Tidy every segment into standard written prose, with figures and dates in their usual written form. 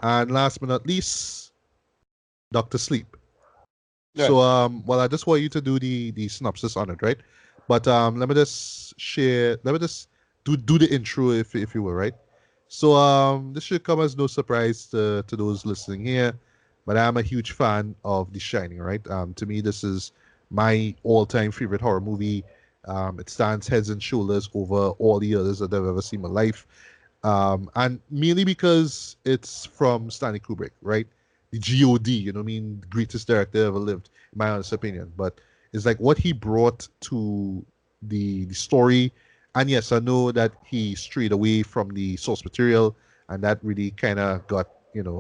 And last but not least, Doctor Sleep. Right. So well, I just want you to do the synopsis on it, right? But let me just share. Let me just do the intro if you will, right? So this should come as no surprise to those listening here, but I'm a huge fan of The Shining, right? To me, this is my all-time favorite horror movie. It stands heads and shoulders over all the others that I've ever seen in my life. And mainly because it's from Stanley Kubrick, right? The God, you know what I mean, greatest director ever lived, in my honest opinion. But it's like what he brought to the story. And yes, I know that he strayed away from the source material, and that really kind of got,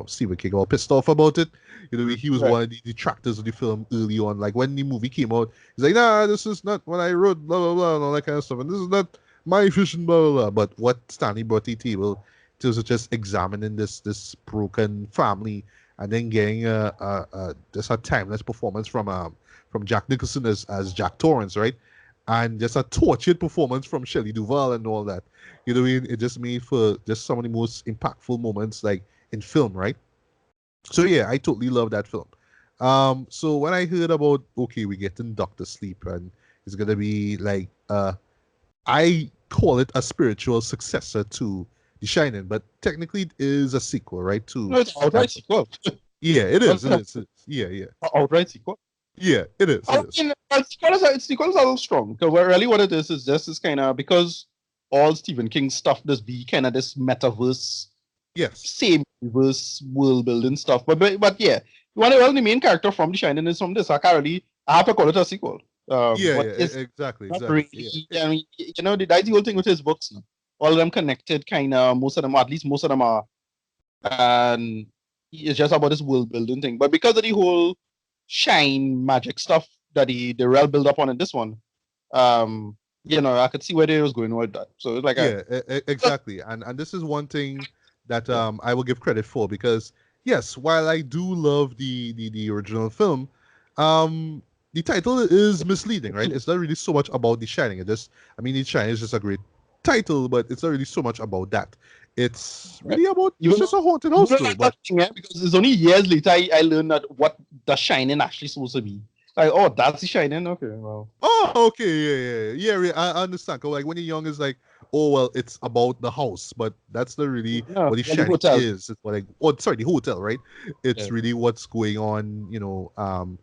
Stephen King all pissed off about it. He was Right. one of the detractors of the film early on. Like when the movie came out, he's like, nah, this is not what I wrote, blah, blah, blah, and all that kind of stuff. And this is not my vision, blah, blah, blah. But what Stanley brought to the table to just examining this broken family and then getting just a timeless performance from Jack Nicholson as Jack Torrance, right? And just a tortured performance from Shelley Duvall and all that. You know what I mean? It just made for just some of the most impactful moments like in film, right? So yeah, I totally love that film. So when I heard about okay, we're getting Doctor Sleep and it's gonna be like I call it a spiritual successor to The Shining, but technically it is a sequel, right? No, To it's that. outright sequel. Yeah, it Well, is. It is. It is. Yeah, yeah, outright sequel. yeah. It is. It I is. mean, sequel is a little strong because really what it is just this kind of because all Stephen King stuff does be kind of this metaverse, Yes. same universe, world building stuff. But yeah, well, the main character from The Shining is from this. I can't really, I have to call it a sequel. Yeah, But yeah. it's Exactly. not Exactly. really. Yeah. I mean, that's the whole thing with his books. No? All of them connected, kind of. Most of them, at least most of them are, and it's just about this world building thing. But because of the whole shine magic stuff that the real build up on in this one, I could see where they was going with that. So it's like a Yeah. Exactly. And this is one thing that yeah, I will give credit for because yes, while I do love the original film, um the title is misleading, right? It's not really so much about The Shining. The Shining is just a great title, but it's not really so much about that. It's right. really about it's Even just a haunted even house though though. like that But thing, because it's only years later I learned that what the shining actually supposed to be. Like, oh, that's the shining. Okay, well, oh, okay, yeah. I understand. 'Cause, like when you're young, it's like, oh well, it's about the house, but that's not really yeah, what The well, the Shining hotel. is. It's what oh, sorry, the hotel, right? It's Yeah, really what's going on,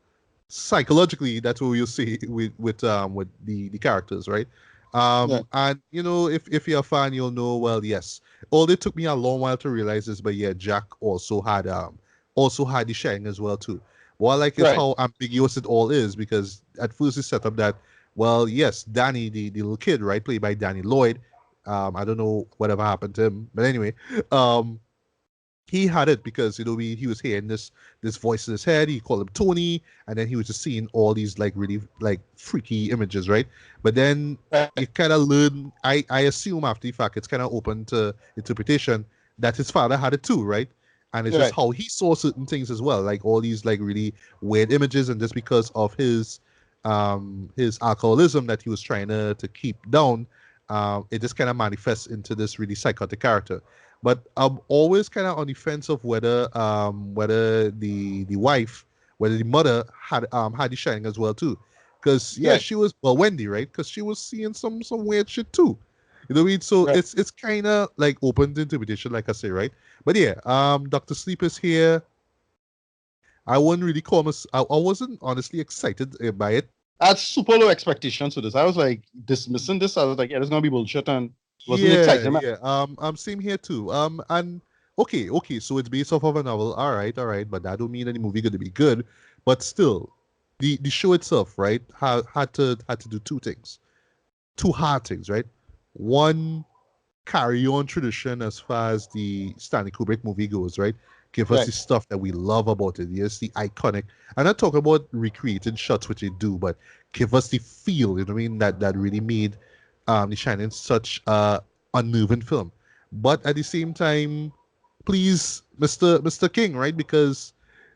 psychologically. That's what you'll see with the characters, right? yeah, And if you're a fan, you'll know. Well, yes. Although it took me a long while to realize this, but yeah, Jack also had The Shining as well too. What I like is right, how ambiguous it all is because at first it's set up that, well, yes, Danny, the little kid, right, played by Danny Lloyd. I don't know whatever happened to him, but anyway, um, he had it because he was hearing this voice in his head. He called him Tony, and then he was just seeing all these like really like freaky images, right? But then right, you kind of learn. I assume after the fact, it's kind of open to interpretation that his father had it too, right? And it's just right, how he saw certain things as well, like all these like really weird images, and just because of his alcoholism that he was trying to keep down, it just kind of manifests into this really psychotic character. But I'm always kind of on the fence of whether the wife, whether the mother had the shining as well too, because yeah, right, she was, well, Wendy, right? Because she was seeing some weird shit too. You know what I mean? So right. it's kind of like open to interpretation, like I say, right? But yeah, Doctor Sleep is here. I wouldn't really call I wasn't honestly excited by it. I had super low expectations for this. I was like dismissing this. I was like, yeah, this gonna be bullshit, and wasn't Yeah, excited. Man. yeah. I'm same here too. And okay. So it's based off of a novel. All right. But that don't mean any movie gonna be good. But still, the show itself, right, had to do two hard things, right? One, carry on tradition as far as the Stanley Kubrick movie goes, right? Give us Right, the stuff that we love about it. Yes, the iconic. I'm not talking about recreating shots, which they do, but give us the feel. You know what I mean? That really made The Shining such a unnerving film. But at the same time, please, Mr. King, right? Because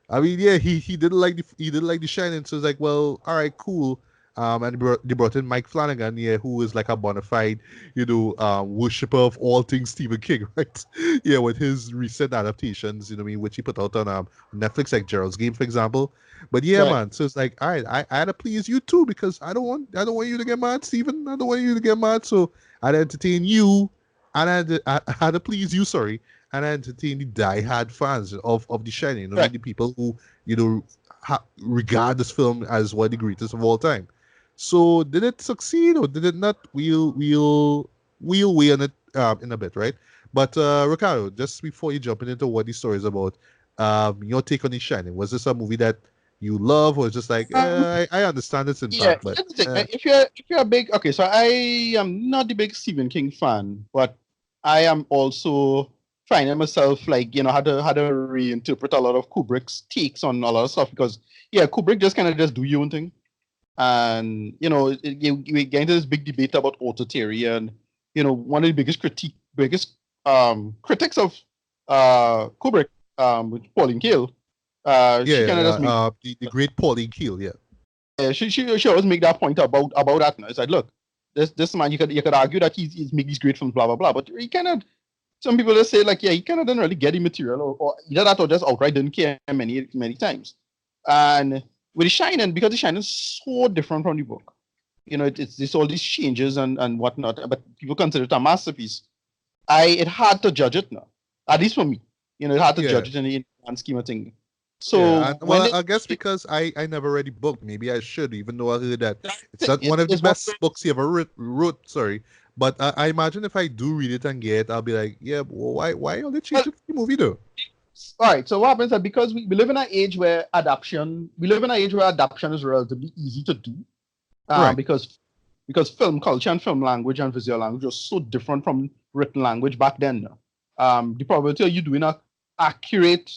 I mean, yeah, he didn't like the Shining, so it's like, well, all right, cool. And they brought in Mike Flanagan, yeah, who is like a bona fide, worshipper of all things Stephen King, right? Yeah, with his recent adaptations, you know what I mean, which he put out on Netflix, like Gerald's Game, for example. But yeah, Right. man. So it's like, all right, I had to please you too because I don't want you to get mad, Stephen. I don't want you to get mad. So I'd entertain you, and I had to please you. Sorry, and I entertain the die-hard fans of The Shining. You know, what I Right. mean, the people who regard this film as one of the greatest of all time. So did it succeed or did it not? We'll weigh on it in a bit, right? But Ricardo, just before you jump into what the story is about, your take on The Shining. Was this a movie that you love, or just like Um, I understand its yeah, impact, but here's the thing. If you're a big, okay, so I am not the big Stephen King fan, but I am also finding myself like, how to reinterpret a lot of Kubrick's takes on a lot of stuff, because yeah, Kubrick just kind of just do your own thing. And we get into this big debate about auto theory, and one of the biggest critics of Kubrick, with Pauline Kael, yeah, she kind of yeah, just make the great Pauline Kael, yeah, she always make that point about that. It's like, look, this man, you could argue that he's make these great films, blah blah blah, but he kind of, some people just say like, yeah, he kind of didn't really get the material, or either that or just outright didn't care many times. And with The Shining, because The Shining is so different from the book, it's all these changes and whatnot, but people consider it a masterpiece. It hard to judge it now, at least for me. It's hard to yeah. judge it in the grand scheme of things. Yeah, So and when well, it, I guess because I never read the book, maybe I should, even though I heard that that's the it's thing, not one of the it's one best books he ever wrote. Sorry, but I imagine if I do read it and get it, I'll be like, yeah, well, why are they well, changing the movie though? all right. So what happens is that because we live in an age where adaptation is relatively easy to do, Right. because film culture and film language and visual language was so different from written language back then. The probability of you doing a accurate,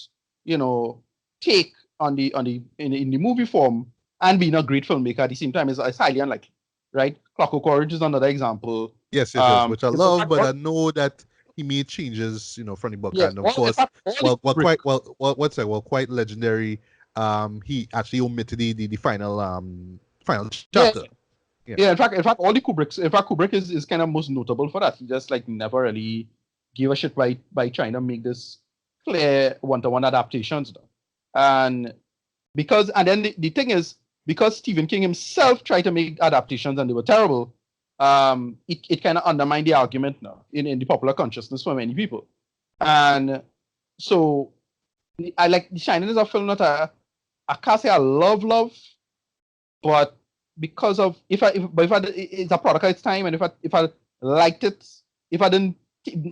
you know, take in the movie form and being a great filmmaker at the same time is highly unlikely, right? Clockwork Orange is another example. Yes, which I In love, fact, but I know that he made changes, from the book, yeah, and of in course, fact, all the Kubrick, what's that? Well, quite legendary. He actually omitted the final yeah, chapter. Yeah. yeah. In fact, all the Kubricks, in fact, Kubrick is kind of most notable for that. He just like never really gave a shit by trying to make this clear one-to-one adaptations, though. And and then the thing is, because Stephen King himself tried to make adaptations and they were terrible, it kind of undermined the argument now in the popular consciousness for many people. And so I like The Shining is a film that I can't say I love, but because of if I it's a product of its time, and if I liked it, if I didn't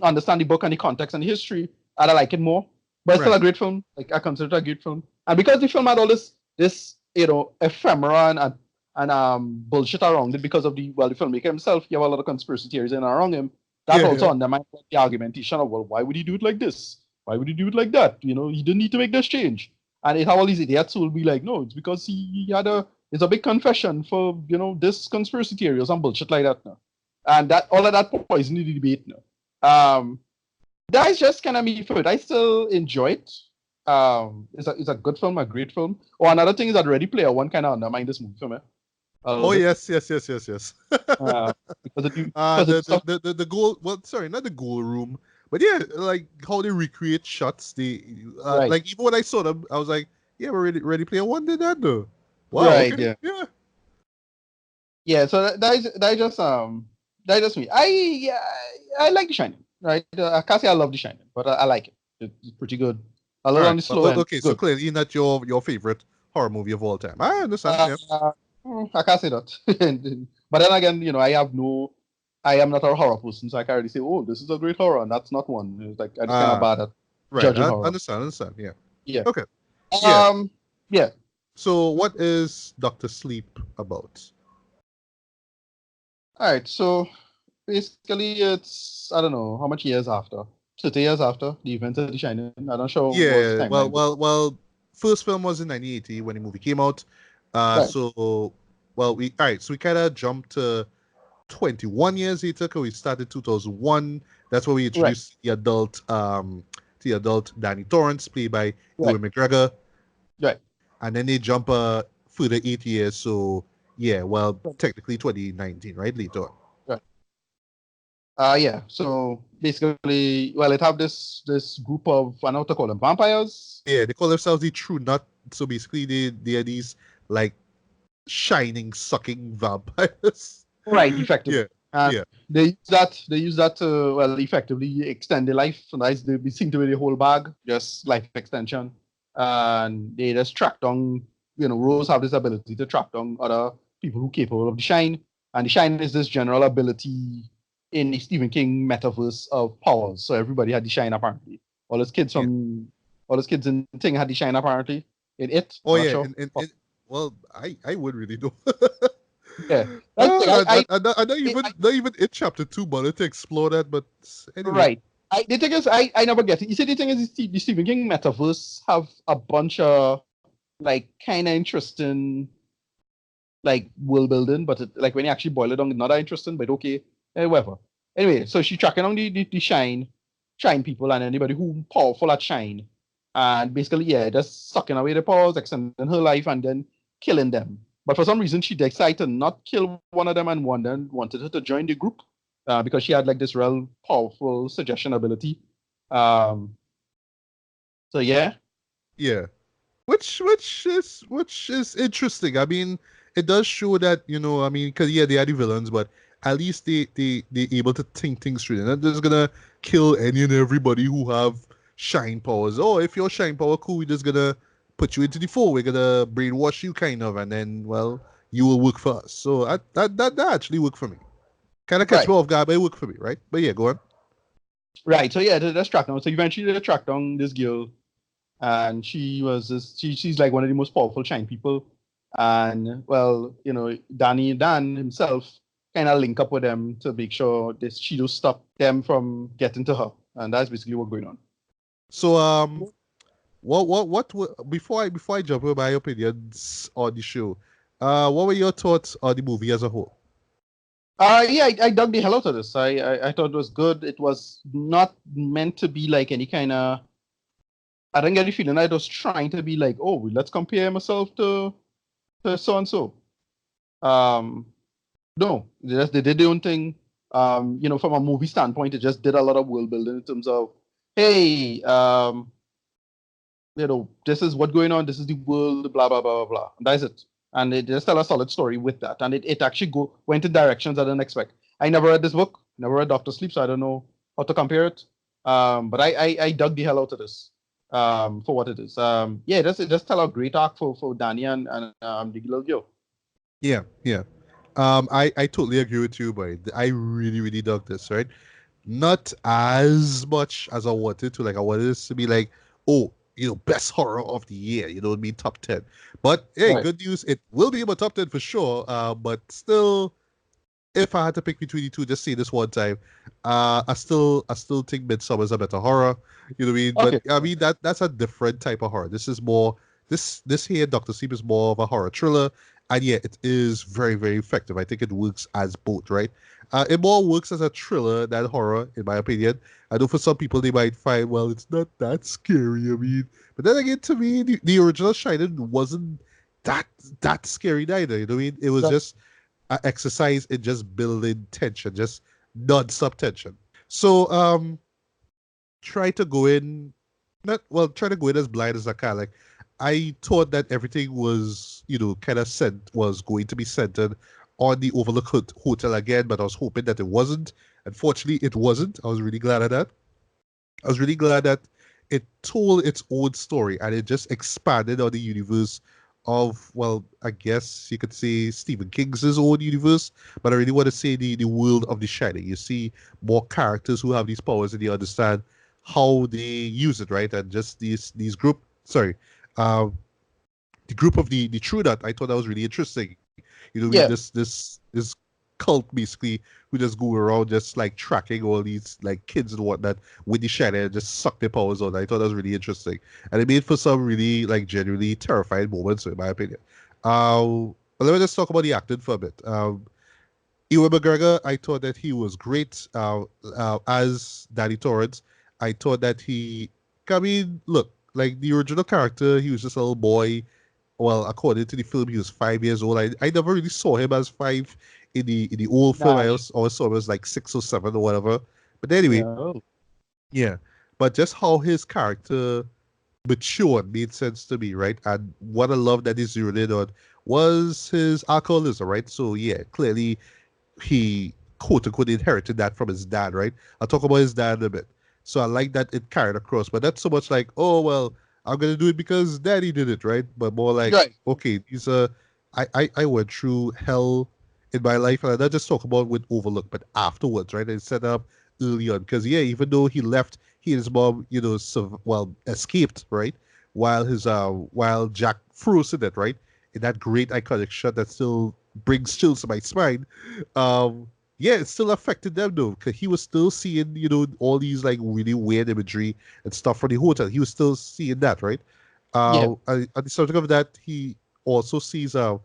understand the book and the context and the history, I'd like it more. But it's still Right. a great film. Like, I consider it a great film, and because the film had all this ephemera and bullshit around it, because of the filmmaker himself, you have a lot of conspiracy theories in and around him. That Yeah, also yeah. undermines the argumentation of, well, why would he do it like this? Why would he do it like that? He didn't need to make this change. And it have all these idiots who will be like, no, it's because he had it's a big confession for this conspiracy theory or some bullshit like that now. And that all of that poisoned the debate now. That's just kind of me for it. I still enjoy it. It's a good film, a great film. Or another thing is that Ready Player One kind of undermined this movie for me a little Oh bit. yes. Uh, because of The, the stuff. the goal. Well, sorry, not the goal room, but yeah, like how they recreate shots. Right. Like even when I saw them, I was like, yeah, we're Ready Player One did that though. Wow. Right, Okay. yeah. Yeah. Yeah, so that's just me. I like The Shining, right? I can't say I love The Shining, but I like it. It's pretty good. A All little right. on the slow end. Okay. So Good. clearly not your favorite horror movie of all time. I understand. Uh, Yeah. I can't say that. But then again, I am not a horror person, so I can't really say, oh, this is a great horror, and that's not one. It's like, I'm just kind of Uh bad at right. judging I horror. understand. Yeah. Yeah. Okay. Yeah. Um. Yeah. So what is Doctor Sleep about? All right. So basically, it's, I don't know how much years after. 30 years after the events of The Shining. I'm not sure what's the Yeah. timeline. Well. First film was in 1980 when the movie came out. Right. So well, we all right. So we kind of jumped to 21 years later because we started 2001. That's where we Right. introduced the adult Danny Torrance, played by Right. Ewan McGregor. Right. And then they jump further 8 years. So Yeah, well, technically 2019, right, Lito? Right. Yeah. So basically, well, it have this group of I don't know what to call them, vampires. Yeah, they call themselves the True Nut. So basically, they are these like shining, sucking vampires. Right, effectively. Yeah, And yeah, they use that to well effectively extend their life. So that's they seem to be the whole bag, just life extension. And they just track down, Rose have this ability to track down other people who are capable of the shine. And the shine is this general ability in the Stephen King metaverse of powers. So everybody had the shine apparently. All his kids yeah. from all his kids in Thing had the shine apparently. In it, Oh I'm not yeah, sure. well, I would really know. Yeah. That's the thing. I not even I not even in chapter 2, but to explore that. But anyway, Right. The thing is, I never get it. You see, the thing is, the Stephen King metaverse have a bunch of like kind of interesting like world building, but like when you actually boil it down, it's not that interesting. But okay, whatever. Anyway, so she tracking on the shine people and anybody who powerful at shine, and basically yeah, just sucking away the powers, extending her life, and then killing them. But for some reason, she decided to not kill one of them, and one then wanted her to join the group because she had like this real powerful suggestion ability. Um, so yeah, yeah. Which is interesting. I mean, it does show that, I mean, because yeah, they are the villains, but at least they able to think things through. They're not just gonna kill any and everybody who have shine powers. Oh, if you're shine power, cool, we're just gonna put you into the fold. We're gonna brainwash you, kind of, and then, well, you will work for us. So that actually worked for me. Kind of catch me right, off guard, but it worked for me, right? But yeah, go on. right. So yeah, that's track down. So eventually they track down this girl and she's like one of the most powerful Shine people. And well, Dan himself kind of link up with them to make sure this she don't stop them from getting to her, and that's basically what's going on. So before I jump into my opinions on the show, what were your thoughts on the movie as a whole? Yeah, I dug the hell out of this. I thought it was good. It was not meant to be like any kind of. I didn't get the feeling I was trying to be like, oh, let's compare myself to so and so. Um, No, they did their own thing. From a movie standpoint, it just did a lot of world building in terms of, hey, this is what's going on, this is the world, blah blah blah blah blah. And that's it. And it just tell a solid story with that. And it actually went in directions I didn't expect. I never read this book, never read Doctor Sleep, so I don't know how to compare it. But I dug the hell out of this for what it is. Yeah, it just tell a great arc for Danny and the little girl. Yeah, yeah. I totally agree with you, but I really, really dug this, right? Not as much as I wanted to. Like, I wanted this to be like, oh, best horror of the year. You know what I mean? Top 10. But hey, Right. good news. It will be in my top 10 for sure. But still, if I had to pick between the two, just say this one time, I still think Midsummer's a better horror. You know what I mean? But Okay. I mean that's a different type of horror. This is more this here, Doctor Sleep is more of a horror thriller, and yeah, it is very, very effective. I think it works as both, right? It more works as a thriller than horror, in my opinion. I know for some people they might find, well, it's not that scary. I mean, but then again, to me, the original Shining wasn't that that scary neither. You know what I mean? It was just exercise in just building tension, just non-stop tension. So try to go in not well, try to go in as blind as I can. Like I thought that everything was, kind of was going to be centered on the Overlook Hotel again, but I was hoping that it wasn't. Unfortunately, it wasn't. I was really glad of that. I was really glad that it told its own story and it just expanded on the universe of, well, I guess you could say Stephen King's his own universe, but I really want to say the world of The Shining. You see more characters who have these powers and you understand how they use it, right? And just these group, sorry, uh, the group of the True That, I thought that was really interesting. Yeah. This cult basically who just go around just like tracking all these like kids and whatnot with the shadow and just suck their powers on. I thought that was really interesting, and it made for some really like genuinely terrifying moments, in my opinion. But let me just talk about the acting for a bit. Ewan McGregor, I thought that he was great as Danny Torrance. I thought that I mean, look, like the original character, he was just a little boy well, according to the film, he was 5 years old. I never really saw him as five in the old film. Nah. Always saw him as like 6 or 7 or whatever. But anyway, Yeah. Oh. yeah. But just how his character matured made sense to me, right? And what I love that he zeroed in on was his alcoholism, right? So yeah, clearly he quote unquote inherited that from his dad, right? I'll talk about his dad in a bit. So I like that it carried across, but not so much like, oh well, I'm gonna do it because daddy did it, right? But more like, Right. okay, these I went through hell in my life, and I not just talk about with Overlook, but afterwards, right? And set up early on, because yeah, even though he left, he and his mom, escaped, right? While Jack froze in it, right? In that great iconic shot that still brings chills to my spine. Um, yeah, it still affected them though, because he was still seeing, all these like really weird imagery and stuff from the hotel. He was still seeing that, right? Yeah. On the subject of that, he also sees, and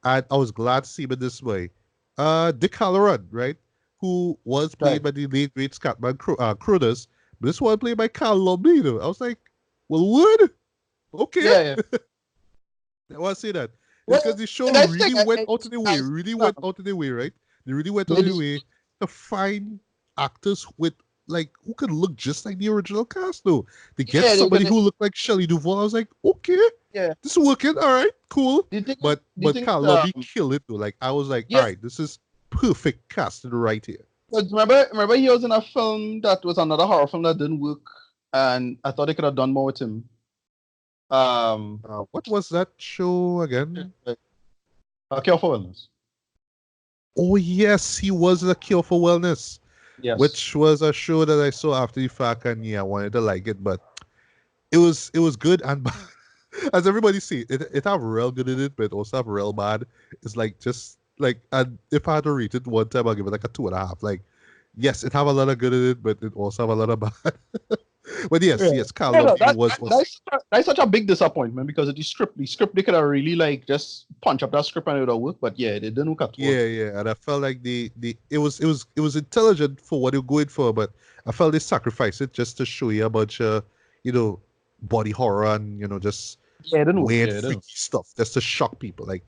I was glad to see him in this way, Dick Halloran, right? Who was played Right. by the late great Scatman Crothers, but this one played by Carl Lombino. I was like, well, what? Okay. Yeah. Yeah. I want to say that. It's because Well, the show and I think really went out of the way, I, really went out of the way, right? They really went out of the maybe, way to find actors with like who could look just like the original cast though. To get yeah, they're somebody gonna. who looked like Shelley Duvall, I was like, okay, Yeah. this is working, all right, cool. Do you think? Do you But think? Carl Lobby killed it though. Like I was like, all Yeah. right, this is perfect casting right here. But remember, he was in a film that was another horror film that didn't work, and I thought they could have done more with him. Um, What was that show again? A Cure for Wellness. Oh yes, he was in A Cure for Wellness, Yes. which was a show that I saw after the fact, and yeah, I wanted to like it, but it was good and bad. As everybody see, it have real good in it, but it also have real bad. It's like just like, and if I had to rate it one time, I'll give it like a 2.5. Like, yes, it have a lot of good in it, but it also have a lot of bad. But Yeah. yes, Carl No, no, Lombino was that's such a big disappointment because of the script they could have really like just punch up that script and it would have worked, but yeah, it didn't work at all. yeah, and I felt like the it was intelligent for what you're going for, but I felt they sacrificed it just to show you a bunch of you know body horror and just Yeah, it didn't work. weird Yeah, it didn't. freaky stuff just to shock people. Like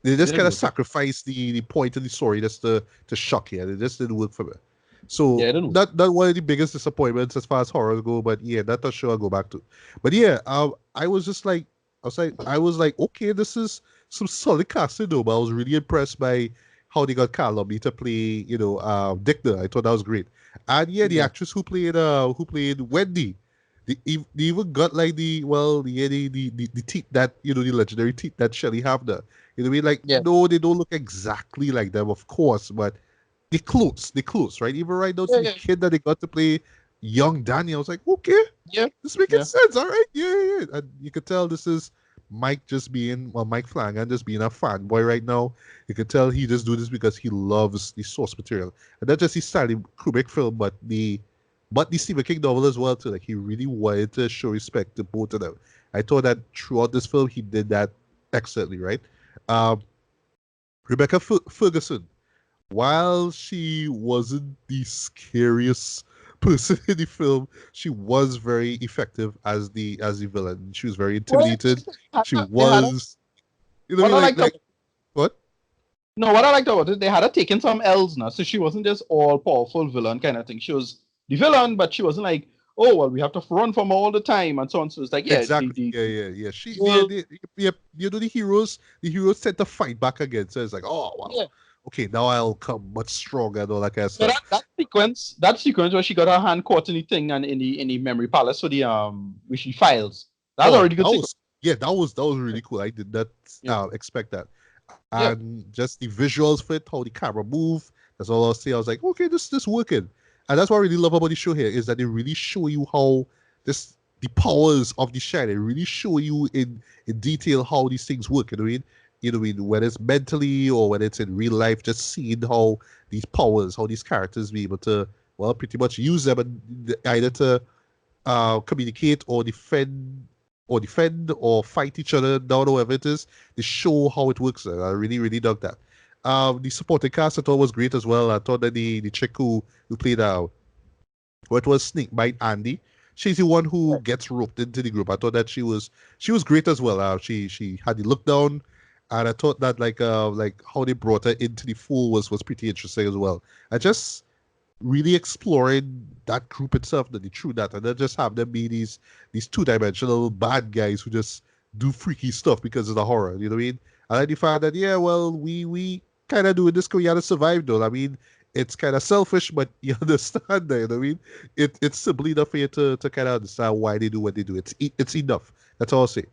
they It just didn't kind of work. sacrificed the point of the story just to shock you. And it just didn't work for me. Yeah, So it didn't work. not one of the biggest disappointments as far as horror go, but yeah, that's a show I go back to. But yeah, I was just like I was like, okay, this is some solid casting though, but I was really impressed by how they got Carl Lumbly to play, Dickner. I thought that was great. And yeah, the Yeah. actress who played Wendy, they even got like the teeth that the legendary teeth that Shelley have there. You know what I mean? Like Yeah. no, they don't look exactly like them, of course, but they close, right? Even right down to Yeah. the Yeah. kid that they got to play young Danny. I was like, okay, Yeah. this making Yeah. sense. All right, yeah. And you could tell this is Mike Flanagan just being a fanboy right now. You could tell he just do this because he loves the source material. And not just the Stanley Kubrick film, but the Stephen King novel as well too. Like he really wanted to show respect to both of them. I thought that throughout this film he did that excellently, right? Um, Rebecca Ferguson, while she wasn't the scariest person in the film, she was very effective as the villain. She was very Well, intimidated. She they had a, was, what I liked about what? no, what I liked about it, they had her taking some L's now, so she wasn't just all powerful villain kind of thing. She was the villain, but she wasn't like, oh well, we have to run from her all the time and so on. So it's like, yeah, Exactly. Yeah. whole, The heroes tend to fight back again. So it's like, oh yeah. wow, okay, now I'll come much stronger and all that kind of So stuff. that sequence where she got her hand caught in the thing and in the memory palace for the which she files. That's Oh, already good sequence. that was really cool. I did not Yeah. expect that. Yeah. And just the visuals for it, how the camera move. That's all I'll say. I was like, okay, this working. And that's what I really love about the show here is that they really show you how the powers of the shine. They really show you in detail how these things work. You know what I mean? Whether it's mentally or whether it's in real life, just seeing how these powers, how these characters be able to, well, pretty much use them and either to communicate or defend or fight each other down or whatever it is. They show how it works. I really, really dug that. The supporting cast I thought was great as well. I thought that the chick who played what was Snakebite Andy. she's the one who Right. gets roped into the group. I thought that she was great as well. She had the look down, and I thought that like how they brought her into the fold was pretty interesting as well. I just really exploring that group itself, that they threw that, and then just have them be these two-dimensional bad guys who just do freaky stuff because it's a horror. You know what I mean? I like the fact that yeah, well, we kind of doing this because we had to survive, though. I mean, it's kind of selfish, but you understand that. You know what I mean? It's simple enough for you to kind of understand why they do what they do. It's enough. That's all I'll say.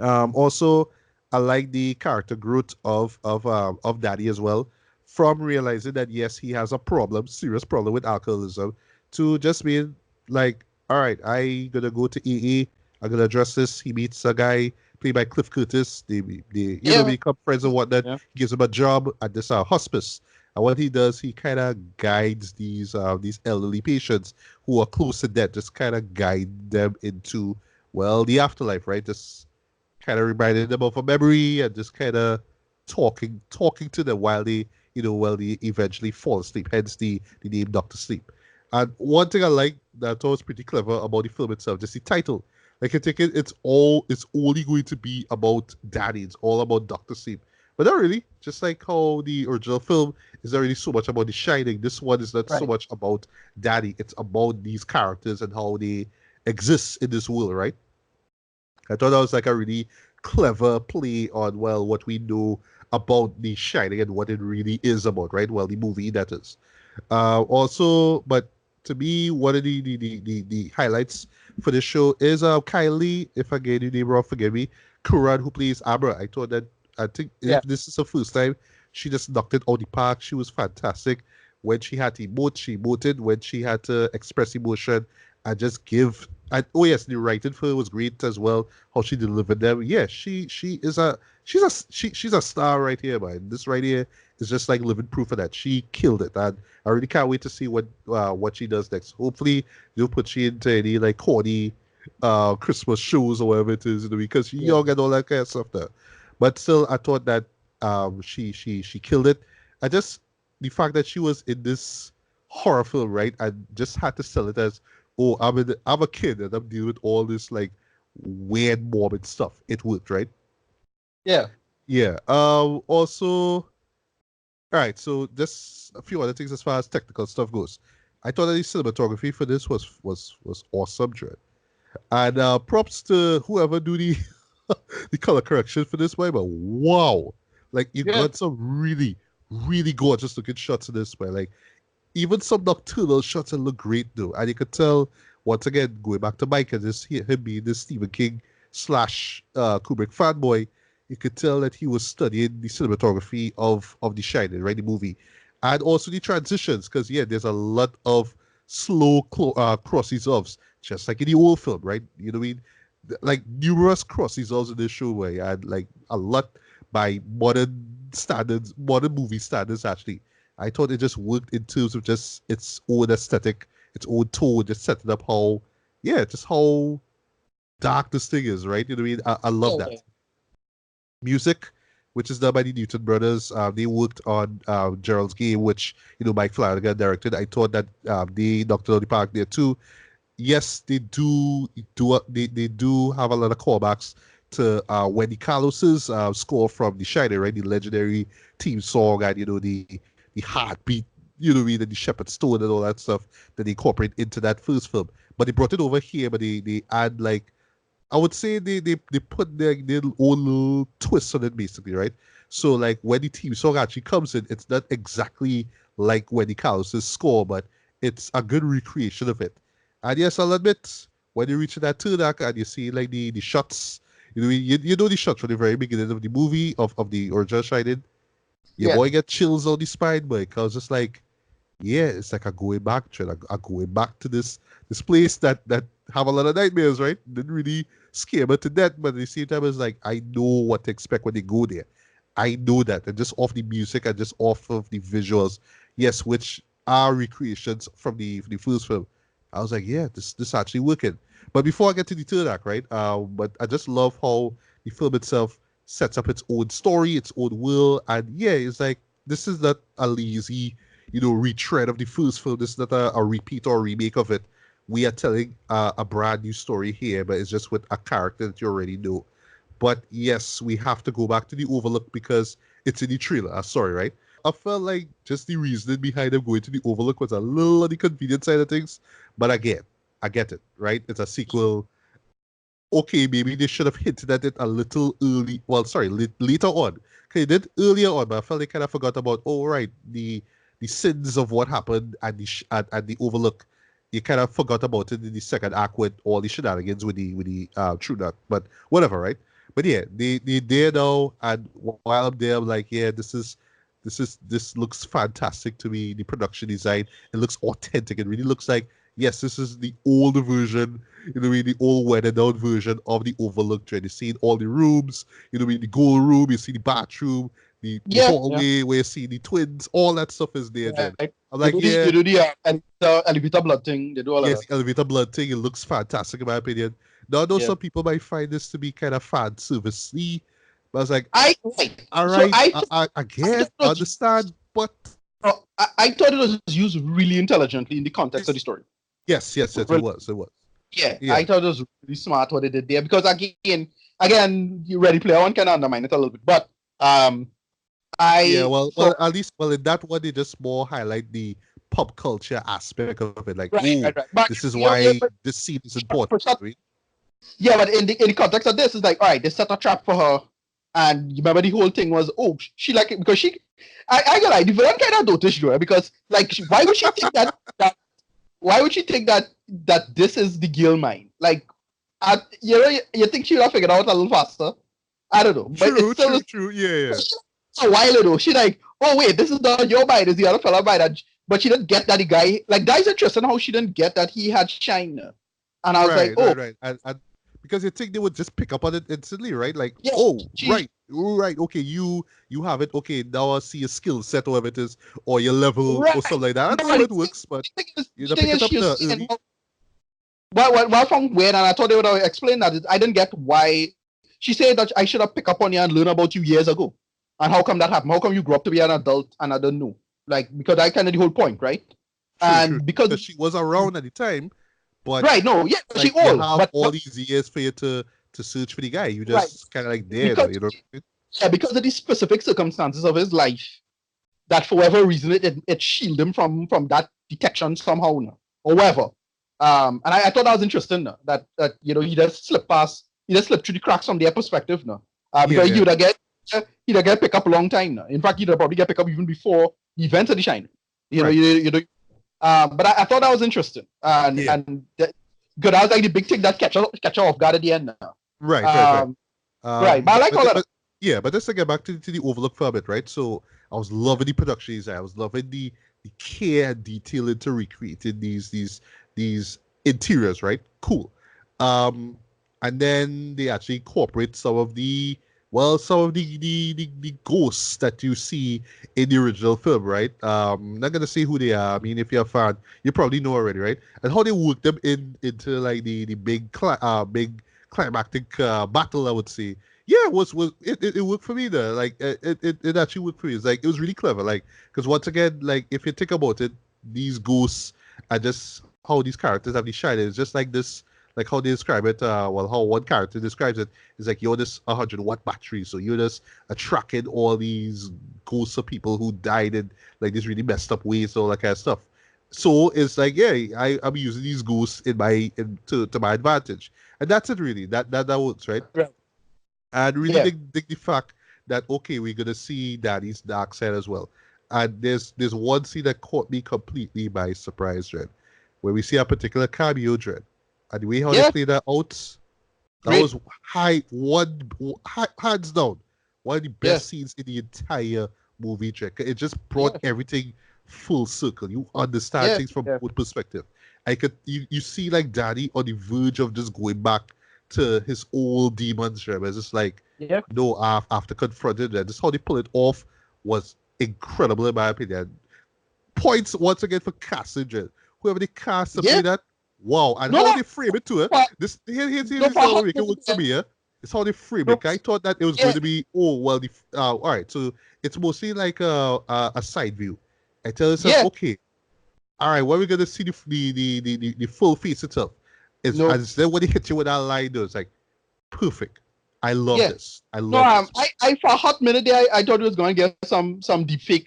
Also, I like the character growth of Daddy as well, from realizing that yes, he has a problem, serious problem with alcoholism, to just being like, all right, I gonna go to AA. I'm gonna address this. He meets a guy played by Cliff Curtis. They Yeah. become friends and whatnot. Yeah. He gives him a job at this hospice. And what he does, he kind of guides these elderly patients who are close to death, just kind of guide them into well the afterlife, right? Just kind of reminding them of a memory and just kind of talking to them while they eventually fall asleep. Hence the name Doctor Sleep. And one thing I like that I thought was pretty clever about the film itself, just the title. Like I think it's only going to be about Danny. It's all about Doctor Sleep. But not really. Just like how the original film is not really so much about the shining. This one is not so Right. much about Danny. It's about these characters and how they exist in this world, right? I thought that was like a really clever play on well what we know about The Shining and what it really is about, right? Well, the movie that is. Also, but to me, one of the highlights for this show is Kylie, if I get your name wrong, forgive me, Kuran, who plays Abra. I think Yeah. if this is her first time, she just knocked it out of the park. She was fantastic. When she had to emote, she emoted. When she had to express emotion and just give. And, oh yes, the writing for her was great as well. How she delivered them. Yeah, she's a star right here, man. This right here is just like living proof of that. She killed it, and I really can't wait to see what she does next. Hopefully, they'll put she into any like corny Christmas shows or whatever it is, because she Yeah. young and all that kind of stuff there. But still, I thought that she killed it. I just the fact that she was in this horror film, right? I just had to sell it as, oh, I'm a kid and I'm dealing with all this like weird morbid stuff. It worked, right? Yeah. Yeah. Also, all right, so just a few other things as far as technical stuff goes. I thought that the cinematography for this was awesome, Dread. And props to whoever do the the color correction for this way, but wow. Like you Yeah. got some really, really gorgeous looking shots in this way. Like even some nocturnal shots that look great though. And you could tell once again, going back to Mike and him being this Stephen King slash Kubrick fanboy, you could tell that he was studying the cinematography of The Shining, right? The movie. And also the transitions, because yeah, there's a lot of slow cross dissolves, just like in the old film, right? You know what I mean? Like numerous cross dissolves in this show where you had like a lot by modern movie standards actually. I thought it just worked in terms of just its own aesthetic, its own tone, just setting up how, yeah, just how dark this thing is, right? You know what I mean? I love Yeah. that. Music, which is done by the Newton brothers, they worked on Gerald's Game, which, Mike Flanagan directed. I thought that they knocked it out of the park there too. Yes, they do have a lot of callbacks to Wendy Carlos's score from The Shining, right? The legendary theme song and the heartbeat, what I mean, and the Shepherd's Stone and all that stuff that they incorporate into that first film. But they brought it over here, but they add like I would say they put their own little twist on it basically, right? So like when the theme song actually comes in, it's not exactly like Wendy Carlos's score, but it's a good recreation of it. And yes, I'll admit, when you reach that third act and you see like the shots, you know the shots from the very beginning of the movie of the original Shining, your Yeah. boy get chills on the spine, but I was just like, yeah, it's like a going back trend. I going back to this place that have a lot of nightmares, right? Didn't really scare me to death, but at the same time, it's like I know what to expect when they go there. I know that, and just off the music and just off of the visuals, yes, which are recreations from the first film. I was like, yeah, this actually working. But before I get to the third act, right? But I just love how the film itself sets up its own story, its own world, and yeah, it's like this is not a lazy retread of the first film. This is not a repeat or a remake of it. we are telling a brand new story here, but it's just with a character that you already know. But yes, we have to go back to the Overlook because it's in the trailer. Sorry, right? I felt like just the reasoning behind them going to the Overlook was a little on the convenient side of things. But again, I get it, right? It's a sequel. Okay, maybe they should have hinted at it a little early. Well, sorry, later on. Okay, they did earlier on, but I felt they kind of forgot about. Oh, right, the sins of what happened at at the Overlook. You kind of forgot about it in the second act with all the shenanigans with the True Nut. But whatever, right? But yeah, they there now, and while I'm there, I'm like, yeah, this looks fantastic to me. The production design, it looks authentic. It really looks like, yes, this is the old version, the old weathered down version of the Overlook. Right? You see all the rooms, the gold room, you see the bathroom, the Yeah, yeah. hallway where you see the twins, all that stuff is there, Dred. Right. I'm They like, do the yeah, they do the elevator blood thing. They do all of yes, that. the elevator blood thing, it looks fantastic in my opinion. Now, I know Yeah. some people might find this to be kind of fan service-y, but I was like, I right. all So right, I I thought get, it I was understand, but I thought it was used really intelligently in the context of the it's, story. yes, it Really, was, it was. yeah, Yeah. I thought it was really smart what they did there because again, you Ready Player One can undermine it a little bit, but um, Yeah, I well, thought at least, well, in that one, they just more highlight the pop culture aspect of it. Like, right, oh, right, right. But this is yeah, why this scene is important. Right? yeah, but in the context of this, it's like, all right, they set a trap for her, and you remember the whole thing was, oh, she like it because I got like the villain kind of noticed her because like, why would she think that why would she think that this is the girl mind? Like, you think she would have figured out a little faster? I don't know, but it's True, still true, true. Yeah, a while ago. She like, oh wait, this is not your mind, it's the other fella mind. But she didn't get that the guy like that is interesting how she didn't get that he had shine. And I was like, right, oh right. And because you think they would just pick up on it instantly, right? Like, yeah, oh, she right, okay, you have it. Okay, now I see your skill set, whatever it is, or your level, or right. something like that. I No, know how but it works, but the you don't thing pick is it up she was the saying early. what from weird, and I thought they would have explained that. I didn't get why she said that I should have picked up on you and learned about you years ago. And how come that happened? How come you grew up to be an adult and I don't know? Like, because I kind of the whole point, right? True, And because because she was around at the time, but right, no, yeah, it's she like you old, have but all these years for you to search for the guy. You right just kind of like there, though, because you know. yeah, because of the specific circumstances of his life, that for whatever reason it shielded him from that detection somehow, no, or whatever. And I thought that was interesting, no, that he just slipped past, he just slipped through the cracks from their perspective, no, Yeah, because yeah, he'd have get picked up a long time, no. In fact, he'd have probably get picked up even before the events of the Shining. You know, right. but I thought that was interesting, Yeah, and because that was like the big thing that catch her off guard at the end, no. right. Right, but I like all that. But yeah, but let's get back to the Overlook for a bit, right? So I was loving the production design. I was loving the care and detail into recreating these interiors, right? Cool. Um, and then they actually incorporate some of the ghosts that you see in the original film, right? Not gonna say who they are. I mean, if you're a fan, you probably know already, right? And how they work them into like the big climactic battle, I would say. Yeah, it worked for me there. Like it actually worked for me. It's like it was really clever. Like because once again, like if you think about it, these ghosts are just how these characters have these shine. It's just like this, like how they describe it. Well, how one character describes it is like you're this 100-watt battery, so you're just attracting all these ghosts of people who died in like this really messed up ways, all that kind of stuff. So it's like, yeah, I'm using these ghosts to my advantage, and that's it really. That works, right? Right. And really Yeah. dig the fact that okay, we're gonna see Daddy's dark side as well. And there's one scene that caught me completely by surprise, Dread, where we see a particular cameo, Dread, and the way how they Yeah. play that out, that Great. was hands down one of the Yeah. best scenes in the entire movie, Dread. It just brought Yeah. everything full circle. You understand Yeah. things from Yeah. both perspective. You see like Daddy on the verge of just going back to his old demons, right? It's just like, Yeah. no, after confronted that, just how they pull it off was incredible in my opinion. Points once again for casting, Jen. Whoever they cast to play Yeah. that, wow, and No, how no. they frame it to it. But, no, Here's but how how, we make it work for me. Yeah, it's how they frame no, it. I thought that it was going yeah. to be, oh well, all right, so it's mostly like a side view. I tell yourself, Yeah. okay, all right, when we gonna see the full face itself? Is No, and then when they hit you with that line, it's like perfect. I love yeah. this. I No, love this. I for a hot minute there, I thought he was going to get some deep fake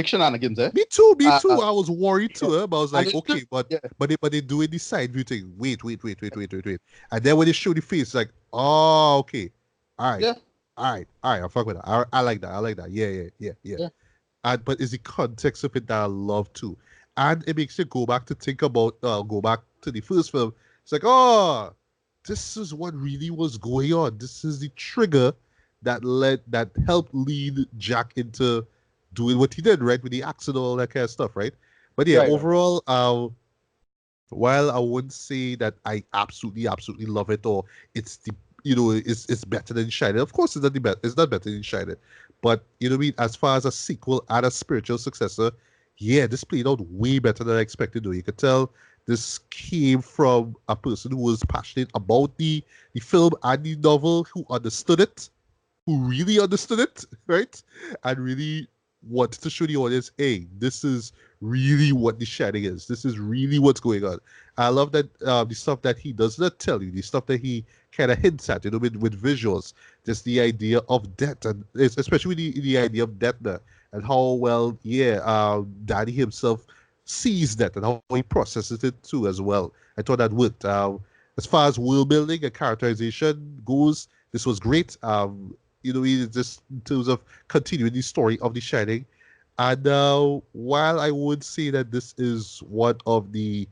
shenanigans there. Me too, me Uh, too. I was worried yeah. too, but I was And like, it took, okay, yeah, but they do it the side view thing. Wait. And then when they show the face, it's like, oh, okay. All right. yeah, All right. I fuck with that. I like that. I like that. Yeah. yeah, And but it's the context of it that I love too. And it makes you go back to think about go back to the first film. It's like, oh, this is what really was going on. This is the trigger that helped lead Jack into doing what he did, right? With the accident, all that kind of stuff, right? But yeah, right, right. overall, while I wouldn't say that I absolutely love it or it's the it's better than Shining. Of course, it's not the best. It's not better than Shining, but you know what I mean. As far as a sequel and a spiritual successor, yeah, this played out way better than I expected. Though you could tell this came from a person who was passionate about the film and the novel, who understood it, who really understood it, right? And really wanted to show the audience, hey, this is really what the Shining is. This is really what's going on. I love that the stuff that he does not tell you, the stuff that he kind of hints at, with visuals. Just the idea of death, and especially the idea of death there, and how well, yeah, Danny himself sees that and how he processes it too as well. I thought that worked. As far as world building and characterization goes, this was great. Just in terms of continuing the story of The Shining. And while I would say that this is one of the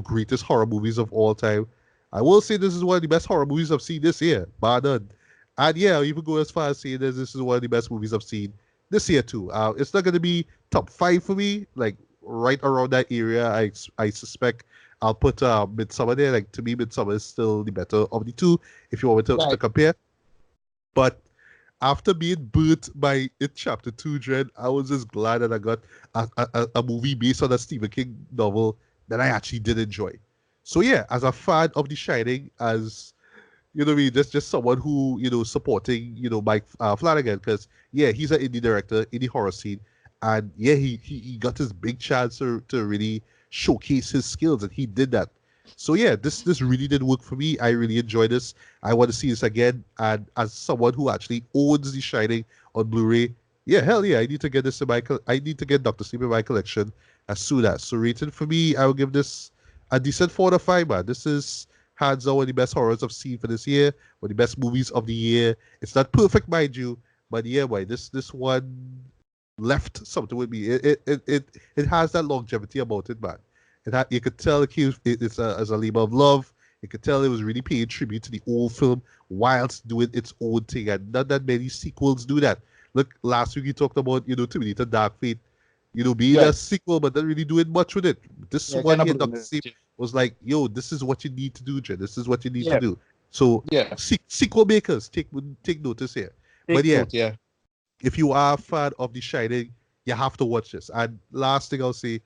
greatest horror movies of all time, I will say this is one of the best horror movies I've seen this year, bar none. And yeah, I'll even go as far as saying this is one of the best movies I've seen this year too. It's not going to be top 5 for me, like right around that area. I suspect I'll put Midsummer there. Like to me, Midsummer is still the better of the two if you want me to Right. compare. But after being burnt by It Chapter 2, Dred, I was just glad that I got a movie based on a Stephen King novel that I actually did enjoy. So yeah, as a fan of The Shining, as what I mean, just someone who supporting Mike Flanagan, because yeah, he's an indie director in the horror scene, and yeah, he got his big chance to really showcase his skills, and he did that. So yeah, this really did work for me. I really enjoyed this. I want to see this again, and as someone who actually owns The Shining on Blu-ray, yeah, hell yeah, I need to get this in my I need to get Doctor Sleep in my collection as soon as. So rating for me, I will give this a decent 4 to 5, man. This is hands down one of the best horrors I've seen for this year, one of the best movies of the year. It's not perfect, mind you, but yeah, boy, this one left something with me. It has that longevity about it, man. You could tell it's as a labor of love. You could tell it was really paying tribute to the old film whilst doing its own thing, and not that many sequels do that. Look, last week we talked about Terminator Dark Fate, being a Right. sequel, but not really doing much with it. This Yeah, one kind of here, blowing Doctor Sleep, it. was like, yo, this is what you need to do, Jay. This is what you need to Yeah, do. So, yeah. sequel makers, take notice here. But Take yeah, note, yeah. if you are a fan of The Shining, you have to watch this. And last thing I'll say,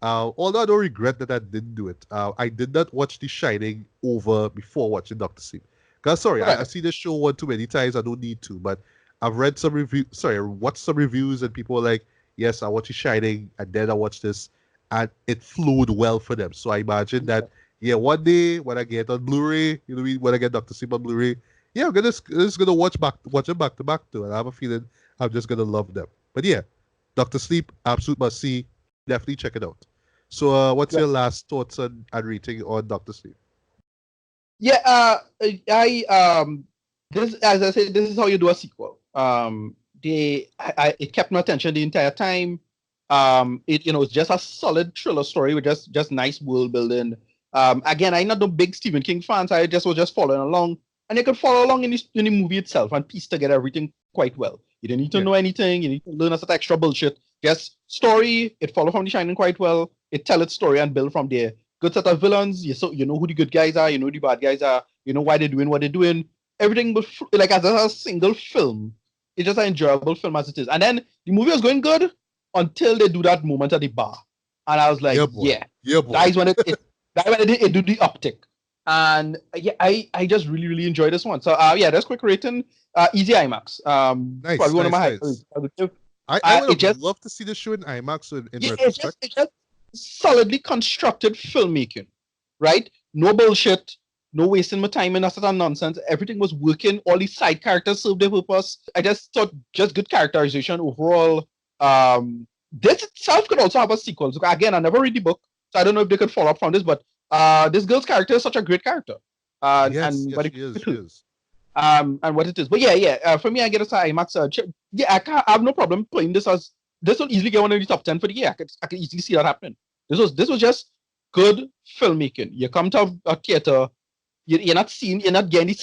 although I don't regret that I didn't do it, I did not watch The Shining over before watching Doctor Sleep. Cause sorry, I Right. see this show one too many times. I don't need to, but I've read some review. Sorry, I watched some reviews, and people are like, "Yes, I watched The Shining, and then I watched this, and it flowed well for them." So I imagine that, yeah, one day when I get on Blu-ray, when I get Doctor Sleep on Blu-ray, yeah, I'm just gonna watch it back to back too, and I have a feeling I'm just gonna love them. But yeah, Doctor Sleep, absolute must see. Definitely check it out. So, what's Right. your last thoughts and rating on Doctor Sleep? Yeah, I this as I said, this is how you do a sequel. It kept my attention the entire time. It's just a solid thriller story with just nice world building. Again, I'm not a big Stephen King fan, so I just was just following along, and you could follow along in the movie itself and piece together everything quite well. You didn't need to Yeah, know anything. You need to learn a set of extra bullshit. Just story. It follow from The Shining quite well. It tell its story and build from there. Good set of villains. You know who the good guys are. You know who the bad guys are. You know why they're doing what they're doing. Everything was like as a single film. It's just an enjoyable film as it is. And then the movie was going good until they do that moment at the bar, and I was like, yeah, boy, yeah, yeah, that boy. is when that when it do the uptick. And yeah, I just really enjoyed this one. So yeah, that's quick rating. Easy IMAX. Nice, Probably one of my nice, highest. nice. I would It have just loved to see the show in IMAX in yeah, retrospect. it just solidly constructed filmmaking, right? No bullshit, no wasting my time in that sort of nonsense. Everything was working. All these side characters served their purpose. I just thought just good characterization overall. This itself could also have a sequel. So again, I never read the book, so I don't know if they could follow up from this. But this girl's character is such a great character, Yes, and yes, what she is. She is. and what it is. But for me, I get a IMAX. I have no problem putting this as this will easily get one of the top 10 for the year. I could easily see that happening. This was just good filmmaking. You come to a theater, you're not seeing, you're not getting,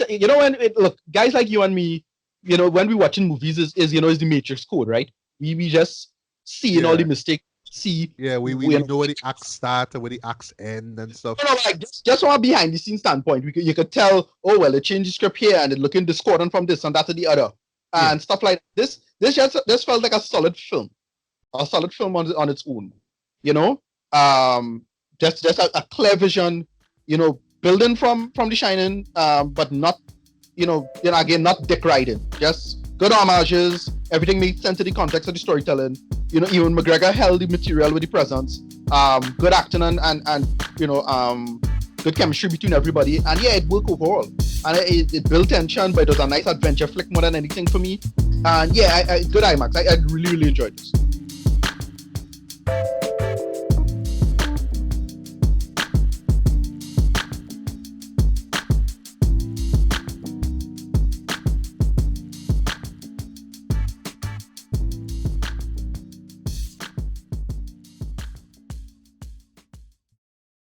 look, guys like you and me, when we watching movies is is the Matrix code, right? We just seeing all the Yeah. mistakes, see, Yeah, we know where the acts start and where the acts end and stuff. like just from a behind the scenes standpoint, you could tell, oh well, they changed the script here and it looking discordant from this and that to the other, and stuff like this. This felt like a solid film on its own, you know. Just a clear vision, building from The Shining, but not, again, not dick riding. Just good homages. Everything made sense in the context of the storytelling. Even McGregor held the material with the presence. Good acting and good chemistry between everybody. And yeah, it worked overall. And it built tension, but it was a nice adventure flick more than anything for me. And yeah, good IMAX. I really, really enjoyed this.